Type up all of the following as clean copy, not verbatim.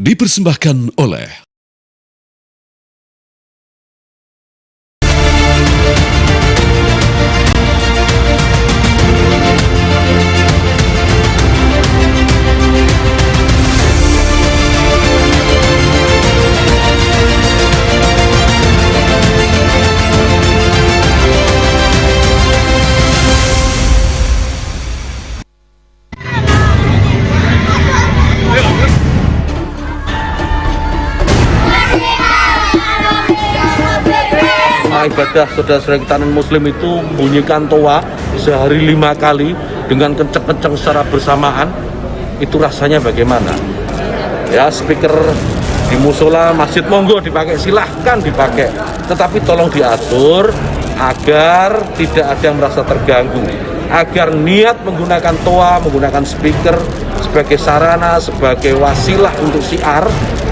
Dipersembahkan oleh ibadah saudara-saudara kita non-muslim itu bunyikan toa sehari 5 kali dengan kenceng-kenceng secara bersamaan, itu rasanya bagaimana? Ya, speaker di musola masjid monggo dipakai, silahkan dipakai, tetapi tolong diatur agar tidak ada yang merasa terganggu, agar niat menggunakan toa, menggunakan speaker sebagai sarana, sebagai wasilah untuk syiar,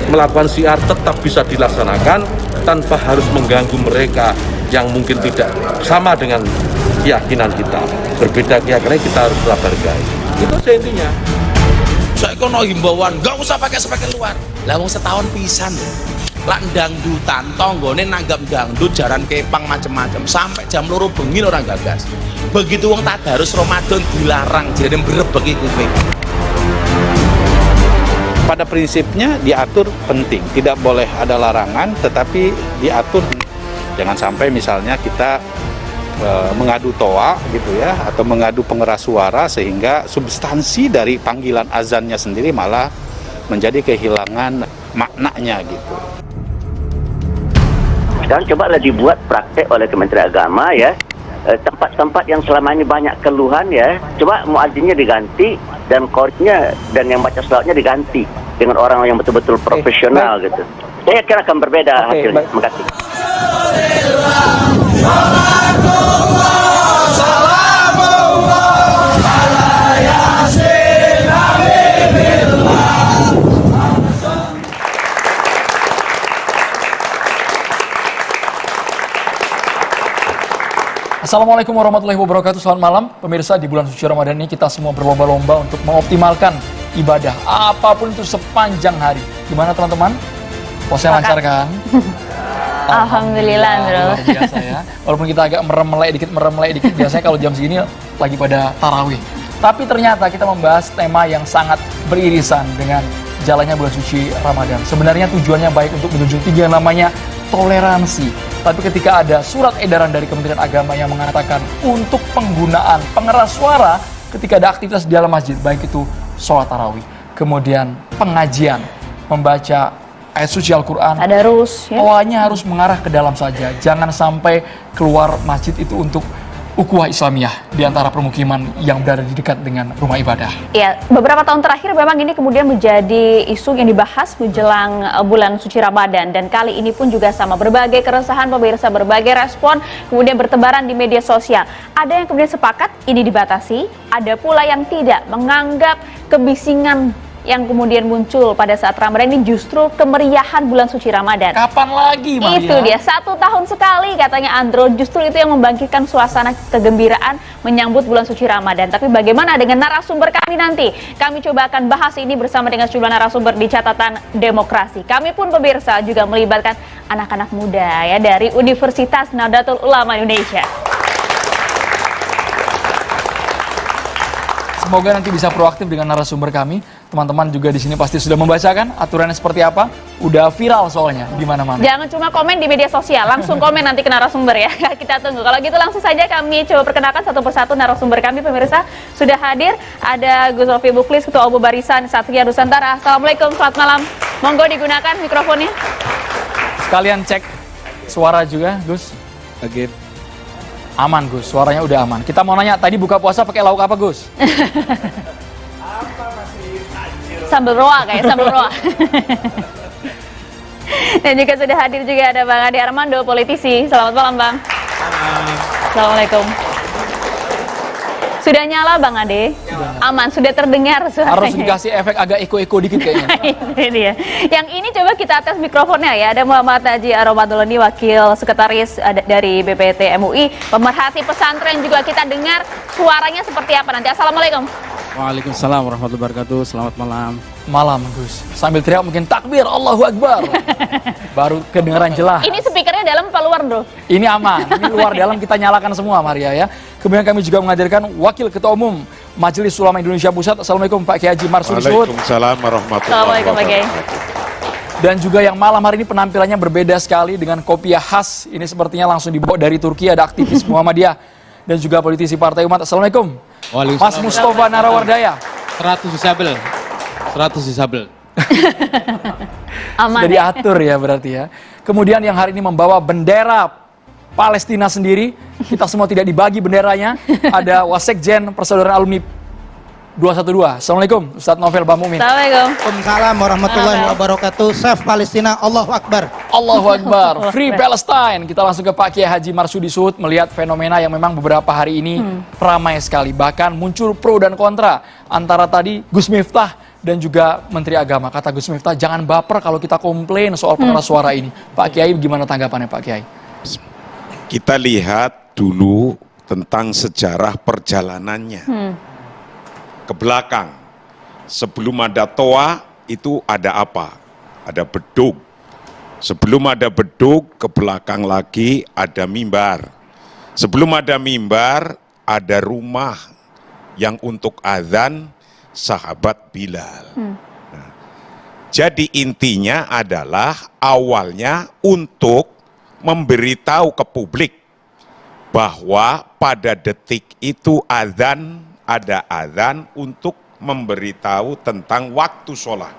melakukan syiar tetap bisa dilaksanakan tanpa harus mengganggu mereka yang mungkin tidak sama dengan keyakinan kita. Berbeda keyakinan kita harus tetap hargai. Itu saja intinya. Saya kono himbauan, gak usah pakai speaker luar. Lah wong setahun pisan. Lah dangdutan tanggane nanggap dangdut jaran kepang macem-macem sampai jam 2 bengi orang gagas. Begitu wong tadarus Ramadan dilarang jadi berebek kuwi. Pada prinsipnya diatur penting, tidak boleh ada larangan, tetapi diatur. Jangan sampai misalnya kita mengadu toa gitu ya, atau mengadu pengeras suara sehingga substansi dari panggilan azannya sendiri malah menjadi kehilangan maknanya gitu. Sekarang cobalah dibuat praktek oleh Kementerian Agama ya, tempat-tempat yang selama ini banyak keluhan ya, coba muadzinnya diganti dan kornya dan yang baca selawatnya diganti dengan orang yang betul-betul profesional gitu. Saya kira akan berbeda hasilnya. Terima kasih. Assalamualaikum warahmatullahi wabarakatuh. Selamat malam pemirsa. Di bulan suci Ramadan ini kita semua berlomba-lomba untuk mengoptimalkan ibadah apapun itu sepanjang hari. Gimana teman-teman? Posnya lancar kan? Alhamdulillah bro. Luar biasa ya. Walaupun kita agak merem-melek dikit. Biasanya kalau jam segini lagi pada tarawih. Tapi ternyata kita membahas tema yang sangat beririsan dengan jalannya bulan suci Ramadan. Sebenarnya tujuannya baik untuk menuju yang namanya toleransi. Tapi ketika ada surat edaran dari Kementerian Agama yang mengatakan untuk penggunaan pengeras suara ketika ada aktivitas di dalam masjid, baik itu sholat tarawih, kemudian pengajian, membaca ayat suci Al-Quran, tadarus, ya? Toanya harus mengarah ke dalam saja. Jangan sampai keluar masjid itu untuk ukhuwah Islamiyah di antara permukiman yang berada di dekat dengan rumah ibadah. Ya, beberapa tahun terakhir memang ini kemudian menjadi isu yang dibahas menjelang bulan suci Ramadan, dan kali ini pun juga sama, berbagai keresahan pemirsa, berbagai respon kemudian bertebaran di media sosial. Ada yang kemudian sepakat ini dibatasi, ada pula yang tidak, menganggap kebisingan yang kemudian muncul pada saat Ramadan ini justru kemeriahan bulan suci Ramadan. Kapan lagi, Maria? Itu dia, 1 tahun sekali katanya Andro, justru itu yang membangkitkan suasana kegembiraan menyambut bulan suci Ramadan. Tapi bagaimana dengan narasumber kami nanti? Kami coba akan bahas ini bersama dengan sejumlah narasumber di catatan demokrasi. Kami pun pemirsa juga melibatkan anak-anak muda ya dari Universitas Nahdlatul Ulama Indonesia. Semoga nanti bisa proaktif dengan narasumber kami. Teman-teman juga di sini pasti sudah membacakan aturannya seperti apa. Udah viral soalnya di mana-mana. Jangan cuma komen di media sosial, langsung komen nanti ke narasumber ya. Kita tunggu. Kalau gitu langsung saja kami coba perkenalkan satu persatu narasumber kami pemirsa. Sudah hadir, ada Gus Rofi Buklis, Ketua Umum Barisan Satria Nusantara. Assalamualaikum, selamat malam. Monggo digunakan mikrofonnya. Sekalian cek suara juga, Gus. Oke. Aman Gus, suaranya udah aman. Kita mau nanya, tadi buka puasa pakai lauk apa Gus? Sambal roa kayak sambal roa. Dan juga sudah hadir juga ada Bang Ade Armando, politisi. Selamat malam Bang. Assalamualaikum. Sudah nyala Bang Ade? Aman, sudah terdengar suaranya. Harus dikasih efek agak eko-eko dikit kayaknya. Ini dia. Yang ini coba kita tes mikrofonnya ya. Ada Muhammad Haji Aromadolani, Wakil Sekretaris dari BPT MUI, pemerhati pesantren juga, kita dengar suaranya seperti apa nanti. Assalamualaikum. Waalaikumsalam warahmatullahi wabarakatuh. Selamat malam. Malam Gus. Sambil teriak mungkin takbir Allahu Akbar. Baru kedengaran jelas. Ini speakernya dalam apa luar, Bro? Ini aman. Ini luar dalam kita nyalakan semua Maria ya. Kemudian kami juga menghadirkan Wakil Ketua Umum Majelis Ulama Indonesia Pusat. Assalamualaikum Pak Kiai Haji Marsudi Suhud. Waalaikumsalam warahmatullahi Assalamualaikum, Pak Kiai. wabarakatuh. Dan juga yang malam hari ini penampilannya berbeda sekali dengan kopiah khas. Ini sepertinya langsung dibawa dari Turki, ada aktivis Muhammadiyah dan juga politisi Partai Umat. Assalamualaikum. Mas Mustafa Narawardaya. 100 disabel. 100 disabel. Aman. Sudah diatur ya berarti ya. Kemudian yang hari ini membawa bendera Palestina sendiri. Kita semua tidak dibagi benderanya. Ada Wasekjen Persaudaraan Alumni 212. Assalamualaikum Ustadz Novel Bamumin. Assalamualaikum. Waalaikumsalam warahmatullahi wabarakatuh. Save Palestina, Allahu Akbar. Allahu Akbar, Free Palestine. Kita langsung ke Pak Kiai Haji Marsudi Suhud melihat fenomena yang memang beberapa hari ini ramai sekali. Bahkan muncul pro dan kontra antara tadi Gus Miftah dan juga Menteri Agama. Kata Gus Miftah, jangan baper kalau kita komplain soal pengeras suara ini. Pak Kiai, gimana tanggapannya Pak Kiai? Kita lihat dulu tentang sejarah perjalanannya ke belakang. Sebelum ada toa itu ada apa? Ada beduk. Sebelum ada beduk, ke belakang lagi ada mimbar. Sebelum ada mimbar, ada rumah yang untuk azan sahabat Bilal. Nah, jadi intinya adalah awalnya untuk memberitahu ke publik bahwa pada detik itu azan, ada azan untuk memberitahu tentang waktu sholat.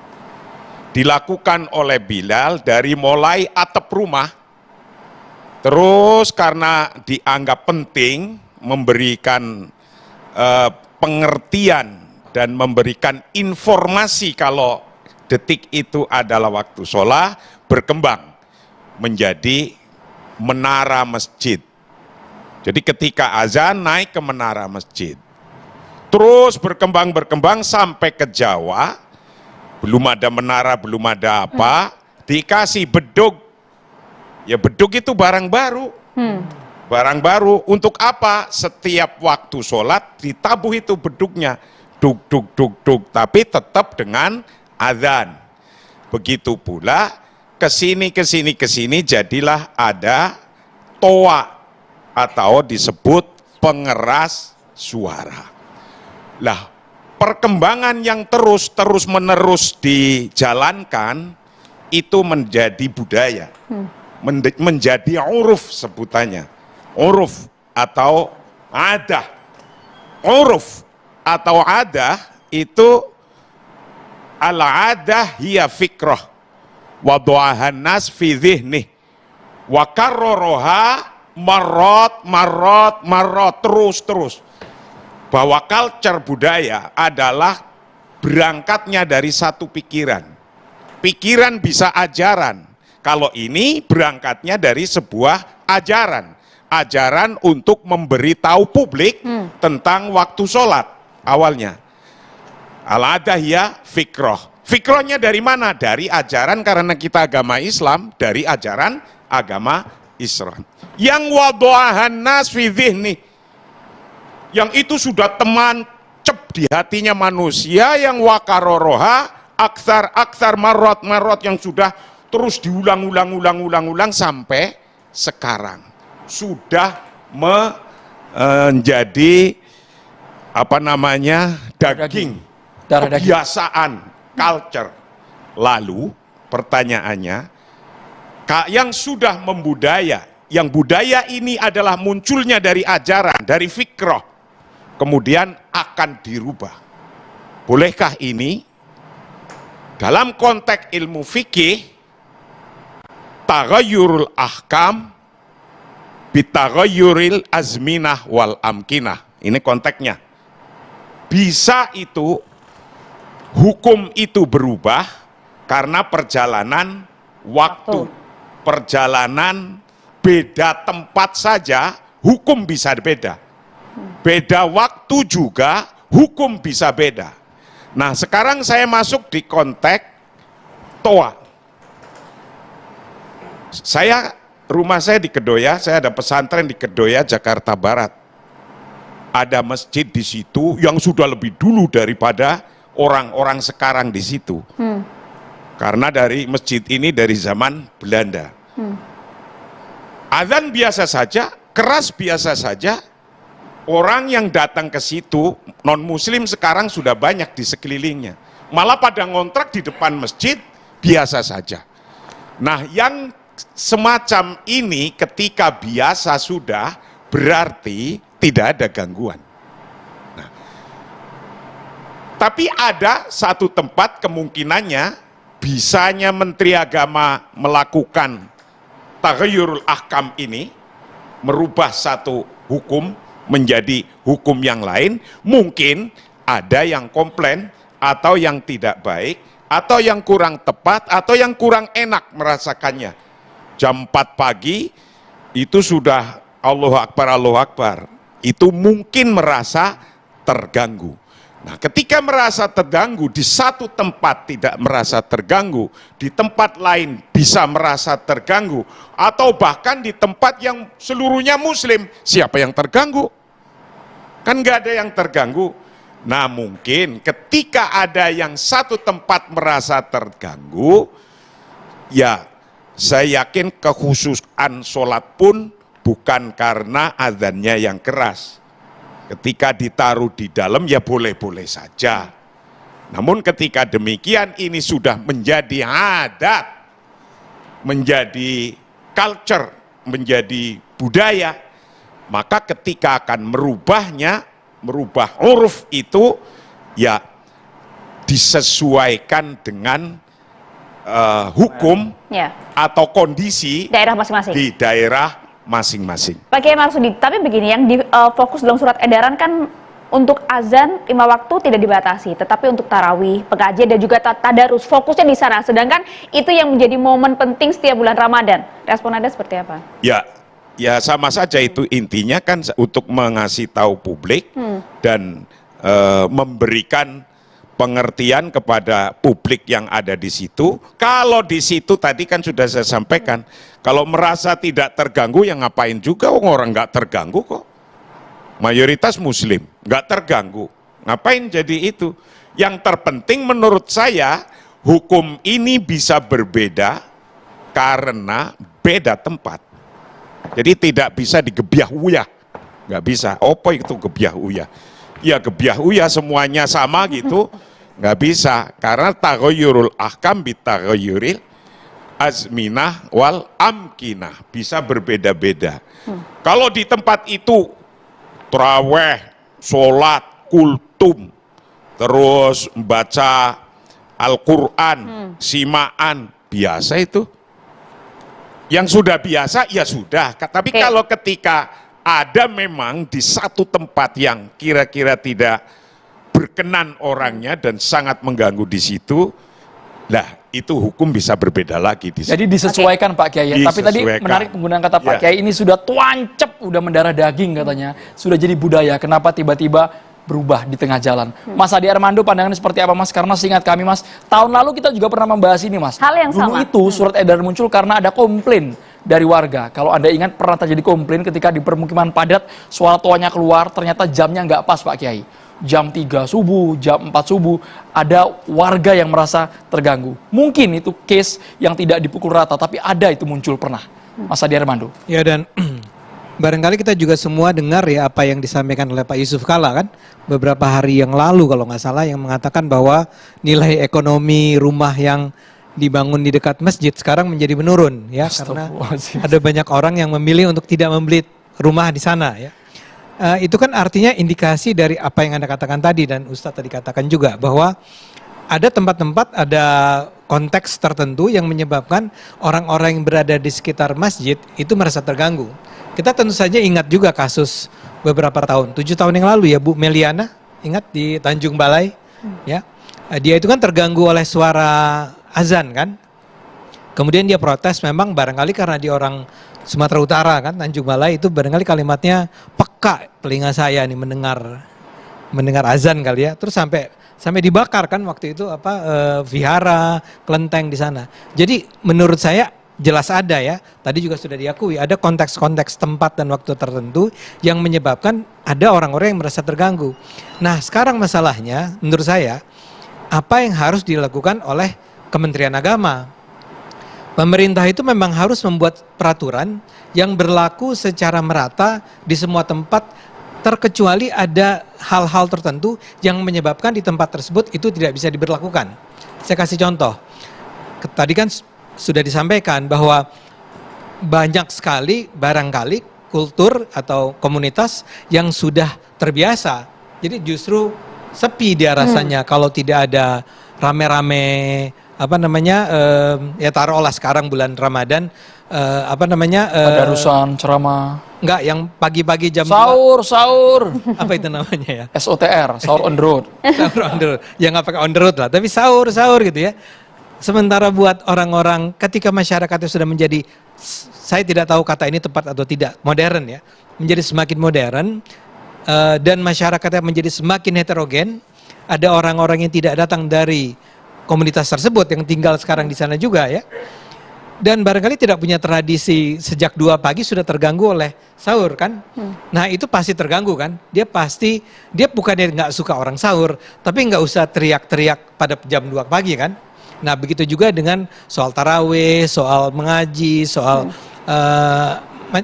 Dilakukan oleh Bilal dari mulai atap rumah, terus karena dianggap penting memberikan pengertian dan memberikan informasi kalau detik itu adalah waktu sholat, berkembang menjadi menara masjid. Jadi ketika azan naik ke menara masjid. Terus berkembang sampai ke Jawa, belum ada menara, belum ada apa, dikasih beduk. Ya beduk itu barang baru. Barang baru untuk apa? Setiap waktu sholat ditabuh itu beduknya. Duk, duk, duk, duk, tapi tetap dengan azan. Begitu pula kesini jadilah ada toa atau disebut pengeras suara. Lah, perkembangan yang terus menerus dijalankan itu menjadi budaya, menjadi uruf sebutannya, uruf atau adah. Uruf atau adah itu al-adah hiya fikrah wa du'ahan nas fi dhihnih wa karroroha marot terus bahwa culture budaya adalah berangkatnya dari satu pikiran bisa ajaran. Kalau ini berangkatnya dari sebuah ajaran untuk memberitahu publik tentang waktu sholat awalnya. Al-adahiyah fikroh. Fikrohnya dari mana? Dari ajaran, karena kita agama Islam, dari ajaran agama Islam. Yang wadu'ahan nas fi dhihni, yang itu sudah cep di hatinya manusia, yang wakaroroha aksar marot yang sudah terus diulang sampai sekarang sudah menjadi daging, kebiasaan, culture. Lalu pertanyaannya, yang sudah membudaya, yang budaya ini adalah munculnya dari ajaran, dari fikroh, kemudian akan dirubah. Bolehkah ini? Dalam konteks ilmu fikih, taghayyurul ahkam bitaghayyuril azminah wal amkinah. Ini konteksnya. Bisa itu, hukum itu berubah karena perjalanan waktu. Perjalanan beda tempat saja, hukum bisa beda. Beda waktu juga, hukum bisa beda. Nah, sekarang saya masuk di konteks toa. Rumah saya di Kedoya, saya ada pesantren di Kedoya, Jakarta Barat. ada masjid di situ yang sudah lebih dulu daripada orang-orang sekarang di situ. Karena dari masjid ini dari zaman Belanda. Adzan biasa saja, keras biasa saja. Orang yang datang ke situ, non-muslim sekarang sudah banyak di sekelilingnya. Malah pada ngontrak di depan masjid, biasa saja. Nah, yang semacam ini ketika biasa sudah, berarti tidak ada gangguan. Nah, tapi ada satu tempat kemungkinannya, bisanya Menteri Agama melakukan taghayyurul ahkam ini, merubah satu hukum menjadi hukum yang lain, mungkin ada yang komplain, atau yang tidak baik, atau yang kurang tepat, atau yang kurang enak merasakannya. Jam 4 pagi, itu sudah Allahu Akbar, itu mungkin merasa terganggu. Nah, ketika merasa terganggu, di satu tempat tidak merasa terganggu, di tempat lain bisa merasa terganggu, atau bahkan di tempat yang seluruhnya muslim, siapa yang terganggu? Kan nggak ada yang terganggu. Nah, mungkin ketika ada yang satu tempat merasa terganggu, ya saya yakin kekhususan sholat pun bukan karena adzannya yang keras. Ketika ditaruh di dalam ya boleh-boleh saja. Namun ketika demikian ini sudah menjadi adat, menjadi culture, menjadi budaya, maka ketika akan merubahnya, merubah uruf itu ya disesuaikan dengan hukum atau kondisi daerah masing-masing. Di daerah masing-masing. Pak Kiai Marsudi, tapi begini, yang fokus dalam surat edaran kan untuk azan 5 waktu tidak dibatasi, tetapi untuk tarawih, pengajian dan juga tadarus fokusnya di sana. Sedangkan itu yang menjadi momen penting setiap bulan Ramadan. Respon Anda seperti apa? Ya sama saja itu, intinya kan untuk mengasih tahu publik dan memberikan pengertian kepada publik yang ada di situ. Kalau di situ tadi kan sudah saya sampaikan, kalau merasa tidak terganggu ya ngapain juga, orang nggak terganggu kok. Mayoritas muslim, nggak terganggu. Ngapain jadi itu? Yang terpenting menurut saya, hukum ini bisa berbeda karena beda tempat. Jadi tidak bisa digebyah uyah, nggak bisa. Apa itu gebyah uyah? Ya gebyah uyah semuanya sama gitu, nggak bisa. Karena taghayyurul ahkam bitaghayyuril azminah wal amkinah, bisa berbeda-beda. Kalau di tempat itu traweh, sholat, kultum, terus membaca Al-Quran, simaan, biasa itu. Yang sudah biasa, ya sudah. Tapi kalau ketika ada memang di satu tempat yang kira-kira tidak berkenan orangnya dan sangat mengganggu di situ, lah itu hukum bisa berbeda lagi di situ. Jadi disesuaikan Pak Kiai. Tapi tadi menarik penggunaan kata Pak Kiai, ini sudah tuancep, udah mendarah daging katanya, sudah jadi budaya. Kenapa tiba-tiba berubah di tengah jalan? Mas Adi Armando, pandangannya seperti apa Mas? Karena seingat kami Mas, tahun lalu kita juga pernah membahas ini Mas. Hal yang Dulu sama. itu surat edaran muncul karena ada komplain dari warga. Kalau Anda ingat pernah terjadi komplain ketika di permukiman padat, suara toanya keluar, ternyata jamnya nggak pas Pak Kiai. Jam 3 subuh, jam 4 subuh, ada warga yang merasa terganggu. Mungkin itu case yang tidak dipukul rata, tapi ada itu muncul pernah. Mas Adi Armando. Ya, dan barangkali kita juga semua dengar ya apa yang disampaikan oleh Pak Yusuf Kalla kan beberapa hari yang lalu kalau nggak salah, yang mengatakan bahwa nilai ekonomi rumah yang dibangun di dekat masjid sekarang menjadi menurun ya, karena ada banyak orang yang memilih untuk tidak membeli rumah di sana ya. Itu kan artinya indikasi dari apa yang Anda katakan tadi dan Ustadz tadi katakan juga, bahwa ada tempat-tempat, ada konteks tertentu yang menyebabkan orang-orang yang berada di sekitar masjid itu merasa terganggu. Kita tentu saja ingat juga kasus beberapa tahun, 7 tahun yang lalu ya Bu Meliana, ingat di Tanjung Balai ya. Dia itu kan terganggu oleh suara azan kan. Kemudian dia protes, memang barangkali karena dia orang Sumatera Utara kan, Tanjung Balai itu barangkali kalimatnya peka telinga saya nih mendengar azan kali ya. Terus sampai dibakar kan waktu itu vihara, kelenteng di sana. Jadi menurut saya jelas ada ya. Tadi juga sudah diakui ada konteks-konteks tempat dan waktu tertentu yang menyebabkan ada orang-orang yang merasa terganggu. Nah, sekarang masalahnya menurut saya apa yang harus dilakukan oleh Kementerian Agama. Pemerintah itu memang harus membuat peraturan yang berlaku secara merata di semua tempat, terkecuali ada hal-hal tertentu yang menyebabkan di tempat tersebut itu tidak bisa diberlakukan. Saya kasih contoh. Tadi kan sudah disampaikan bahwa banyak sekali barangkali kultur atau komunitas yang sudah terbiasa. Jadi justru sepi dia rasanya kalau tidak ada rame-rame ya taruhlah sekarang bulan Ramadan Tadarusan, ceramah. Enggak, yang pagi-pagi jam Sahur. apa itu namanya ya? SOTR, sahur on the road. Sahur on the road. Ya nggak pakai on the road lah, tapi sahur gitu ya. Sementara buat orang-orang ketika masyarakatnya sudah menjadi, saya tidak tahu kata ini tepat atau tidak, modern ya, menjadi semakin modern dan masyarakatnya menjadi semakin heterogen, ada orang-orang yang tidak datang dari komunitas tersebut yang tinggal sekarang di sana juga ya. Dan barangkali tidak punya tradisi sejak 2 pagi sudah terganggu oleh sahur kan. Nah itu pasti terganggu kan. Dia bukannya nggak suka orang sahur, tapi nggak usah teriak-teriak pada jam 2 pagi kan. Nah begitu juga dengan soal tarawih, soal mengaji, soal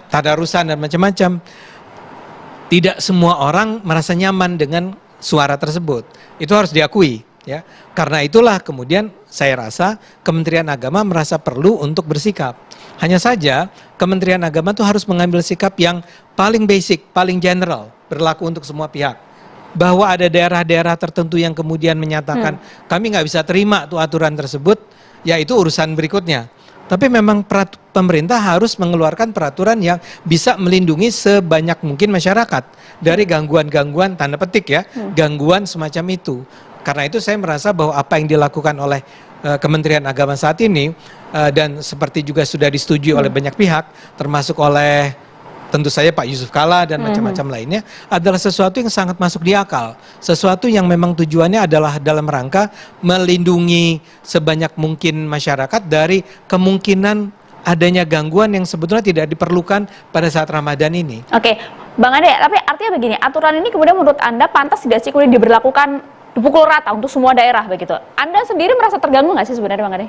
tadarusan dan macam-macam. Tidak semua orang merasa nyaman dengan suara tersebut. Itu harus diakui. Ya, karena itulah kemudian saya rasa Kementerian Agama merasa perlu untuk bersikap. Hanya saja Kementerian Agama itu harus mengambil sikap yang paling basic, paling general, berlaku untuk semua pihak. Bahwa ada daerah-daerah tertentu yang kemudian menyatakan kami nggak bisa terima tuh aturan tersebut, ya itu urusan berikutnya. Tapi memang pemerintah harus mengeluarkan peraturan yang bisa melindungi sebanyak mungkin masyarakat dari gangguan-gangguan tanda petik ya, gangguan semacam itu. Karena itu saya merasa bahwa apa yang dilakukan oleh Kementerian Agama saat ini dan seperti juga sudah disetujui oleh banyak pihak, termasuk oleh tentu saja Pak Yusuf Kalla dan macam-macam lainnya, adalah sesuatu yang sangat masuk di akal. Sesuatu yang memang tujuannya adalah dalam rangka melindungi sebanyak mungkin masyarakat dari kemungkinan adanya gangguan yang sebetulnya tidak diperlukan pada saat Ramadan ini. Oke, Bang Ade, tapi artinya begini, aturan ini kemudian menurut Anda pantas tidak sih kemudian diberlakukan dipukul rata untuk semua daerah begitu? Anda sendiri merasa terganggu nggak sih sebenarnya Bang Ade?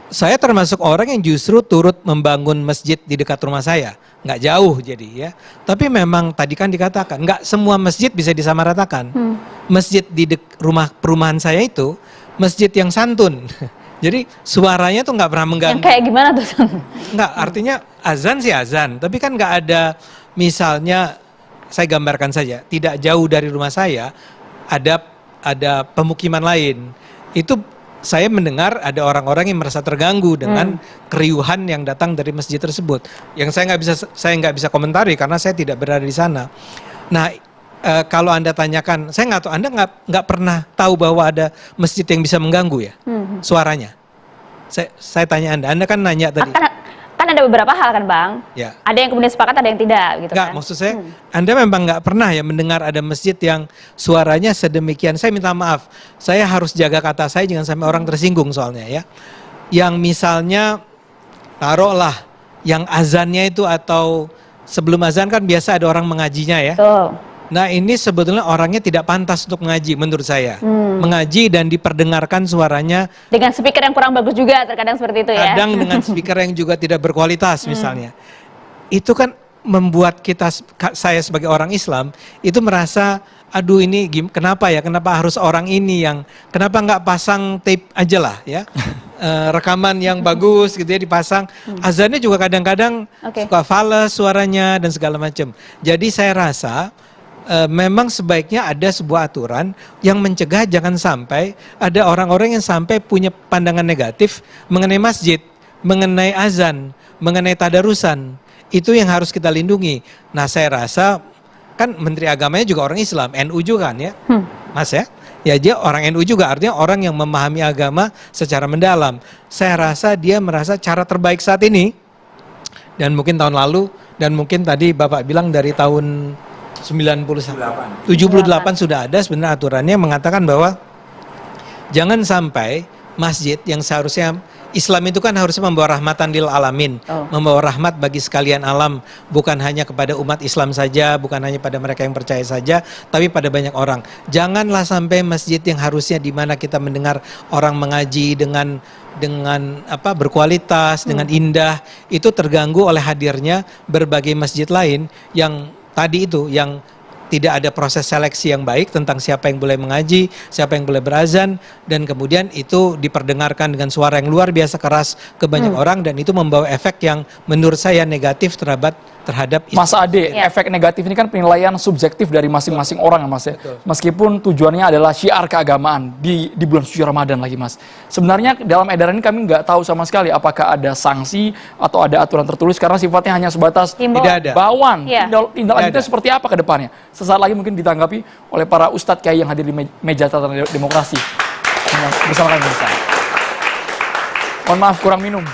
Saya termasuk orang yang justru turut membangun masjid di dekat rumah saya. Nggak jauh jadi ya. Tapi memang tadi kan dikatakan, nggak semua masjid bisa disamaratakan. Masjid di rumah perumahan saya itu, masjid yang santun. Jadi suaranya tuh nggak pernah mengganggu. Yang kayak gimana tuh? Nggak, artinya azan sih azan. Tapi kan nggak ada, misalnya saya gambarkan saja, tidak jauh dari rumah saya, ada pemukiman lain. Itu saya mendengar ada orang-orang yang merasa terganggu dengan keriuhan yang datang dari masjid tersebut. Yang saya nggak bisa komentari karena saya tidak berada di sana. Nah, kalau Anda tanyakan, saya nggak tahu, Anda nggak pernah tahu bahwa ada masjid yang bisa mengganggu ya suaranya. Saya tanya Anda kan nanya tadi. Kan ada beberapa hal kan Bang, ya. Ada yang kemudian sepakat, ada yang tidak gitu nggak, kan. maksud saya, Anda memang nggak pernah ya mendengar ada masjid yang suaranya sedemikian. Saya minta maaf, saya harus jaga kata saya jangan sampai orang tersinggung soalnya ya. Yang misalnya, taruhlah, yang azannya itu atau sebelum azan kan biasa ada orang mengajinya ya. Nah ini sebetulnya orangnya tidak pantas untuk mengaji menurut saya. Mengaji dan diperdengarkan suaranya dengan speaker yang kurang bagus juga terkadang seperti itu ya. Kadang dengan speaker yang juga tidak berkualitas misalnya. Itu kan membuat saya sebagai orang Islam itu merasa, aduh ini kenapa harus orang ini yang, kenapa nggak pasang tape aja lah ya. Rekaman yang bagus gitu ya dipasang. Azannya juga kadang-kadang suka fales suaranya dan segala macam. Jadi saya rasa memang sebaiknya ada sebuah aturan yang mencegah jangan sampai ada orang-orang yang sampai punya pandangan negatif mengenai masjid, mengenai azan, mengenai tadarusan. Itu yang harus kita lindungi. Nah saya rasa kan Menteri Agamanya juga orang Islam, NU juga kan ya, Mas ya. Ya dia orang NU juga, artinya orang yang memahami agama secara mendalam. Saya rasa dia merasa cara terbaik saat ini, dan mungkin tahun lalu, dan mungkin tadi Bapak bilang dari tahun 78 sudah ada sebenarnya aturannya mengatakan bahwa jangan sampai masjid yang seharusnya Islam itu kan harusnya membawa rahmatan lil alamin, membawa rahmat bagi sekalian alam, bukan hanya kepada umat Islam saja, bukan hanya pada mereka yang percaya saja, tapi pada banyak orang. Janganlah sampai masjid yang harusnya di mana kita mendengar orang mengaji dengan berkualitas, dengan indah, itu terganggu oleh hadirnya berbagai masjid lain yang tadi itu, yang tidak ada proses seleksi yang baik tentang siapa yang boleh mengaji, siapa yang boleh berazan, dan kemudian itu diperdengarkan dengan suara yang luar biasa keras ke banyak orang, dan itu membawa efek yang menurut saya negatif terhadap Mas Ade, efek negatif ini kan penilaian subjektif dari masing-masing orang ya Mas ya. Meskipun tujuannya adalah syiar keagamaan di bulan suci Ramadan lagi Mas. Sebenarnya dalam edaran ini kami nggak tahu sama sekali apakah ada sanksi atau ada aturan tertulis, karena sifatnya hanya sebatas bauan. Tindak lanjutnya seperti apa ke depannya? Sesaat lagi mungkin ditanggapi oleh para ustadz kiai yang hadir di meja tata demokrasi bersama kami. Mohon maaf kurang minum.